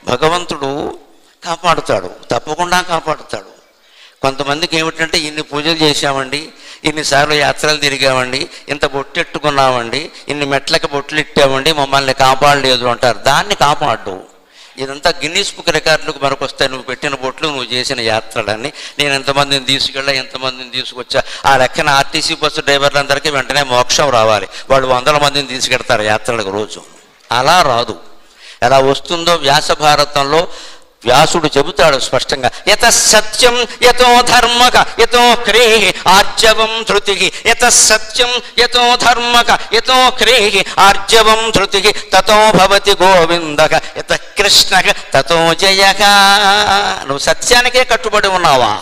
భగవంతుడు కాపాడుతాడు, తప్పకుండా కాపాడుతాడు. కొంతమందికి ఏమిటంటే ఇన్ని పూజలు చేశామండి, ఇన్నిసార్లు యాత్రలు తిరిగామండి, ఇంత బొట్టెట్టుకున్నామండి, ఇన్ని మెట్లకి బొట్లు ఇట్టామండి, మమ్మల్ని కాపాడలేదు అంటారు. దాన్ని కాపాడు. ఇదంతా గిన్నీస్ బుక్ రికార్డులకు మనకు వస్తాయి. నువ్వు పెట్టిన బొట్లు, నువ్వు చేసిన యాత్రలన్నీ, నేను ఎంతమందిని తీసుకెళ్ళా, ఎంతమందిని తీసుకొచ్చా. ఆ లెక్కన ఆర్టీసీ బస్సు డ్రైవర్లందరికీ వెంటనే మోక్షం రావాలి. వాళ్ళు 100 మందిని తీసుకెడతారు యాత్రలకు రోజు. అలా రాదు. ఎలా వస్తుందో వ్యాస భారతంలో వ్యాసుడు చెబుతాడు స్పష్టంగా. యత సత్యం యతో ధర్మక యతో క్రేహి ఆర్జవం ధృతికి, యత సత్యం యతో ధర్మక యతో క్రేహి ఆర్జవం ధృతికి, తతో భవతి గోవిందక యత కృష్ణక తతో జయక. నువ్వు సత్యానికే కట్టుబడి ఉన్నావా?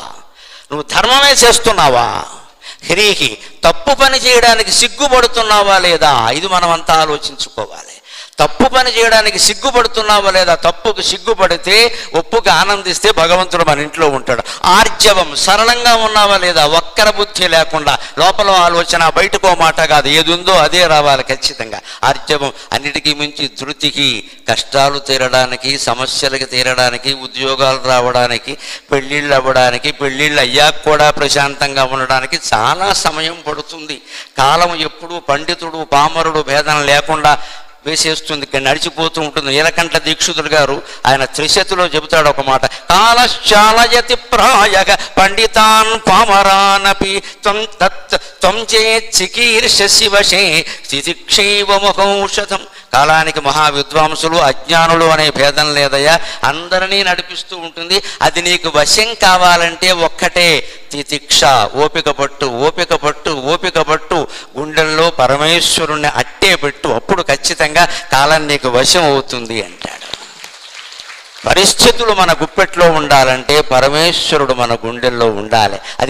నువ్వు ధర్మమే చేస్తున్నావా? హ్రీహి తప్పు పని చేయడానికి సిగ్గుపడుతున్నావా లేదా? ఇది మనం అంతా ఆలోచించుకోవాలి. తప్పు పని చేయడానికి సిగ్గుపడుతున్నావా లేదా? తప్పుకు సిగ్గుపడితే, ఒప్పుకు ఆనందిస్తే భగవంతుడు మన ఇంట్లో ఉంటాడు. ఆర్జవం సరళంగా ఉన్నావా లేదా? వక్ర బుద్ధి లేకుండా, లోపల ఆలోచన బయటకో మాట కాదు, ఏది ఉందో అదే రావాలి ఖచ్చితంగా. ఆర్జవం అన్నిటికీ మించి ధృతికి, కష్టాలు తీరడానికి, సమస్యలకి తీరడానికి, ఉద్యోగాలు రావడానికి, పెళ్ళిళ్ళు అవ్వడానికి, పెళ్ళిళ్ళు అయ్యాక కూడా ప్రశాంతంగా ఉండడానికి చాలా సమయం పడుతుంది. కాలం ఎప్పుడూ పండితుడు పామరుడు భేదం లేకుండా వేసేస్తుంది, నడిచిపోతూ ఉంటుంది. నీలకంఠ దీక్షితుడు గారు ఆయన త్రిశతిలో చెబుతాడు ఒక మాట. కాలశాలయతి ప్రాయక పండితాన్ పామరానపి త్వం చేత్ చికీర్షసి వశే స్థితిక్షైవమౌషధం. కాలానికి మహావిద్వాంసులు అజ్ఞానులు అనే భేదం లేదయ్యా, అందరినీ నడిపిస్తూ ఉంటుంది. అది నీకు వశం కావాలంటే ఒక్కటే, తితిక్ష. ఓపిక పట్టు, ఓపిక పట్టు, ఓపిక పట్టు. గుండెల్లో పరమేశ్వరుణ్ణి అట్టే పెట్టు, అప్పుడు ఖచ్చితంగా కాలం నీకు వశం అవుతుంది అంటాడు. పరిస్థితులు మన గుప్పెట్లో ఉండాలంటే పరమేశ్వరుడు మన గుండెల్లో ఉండాలి. అది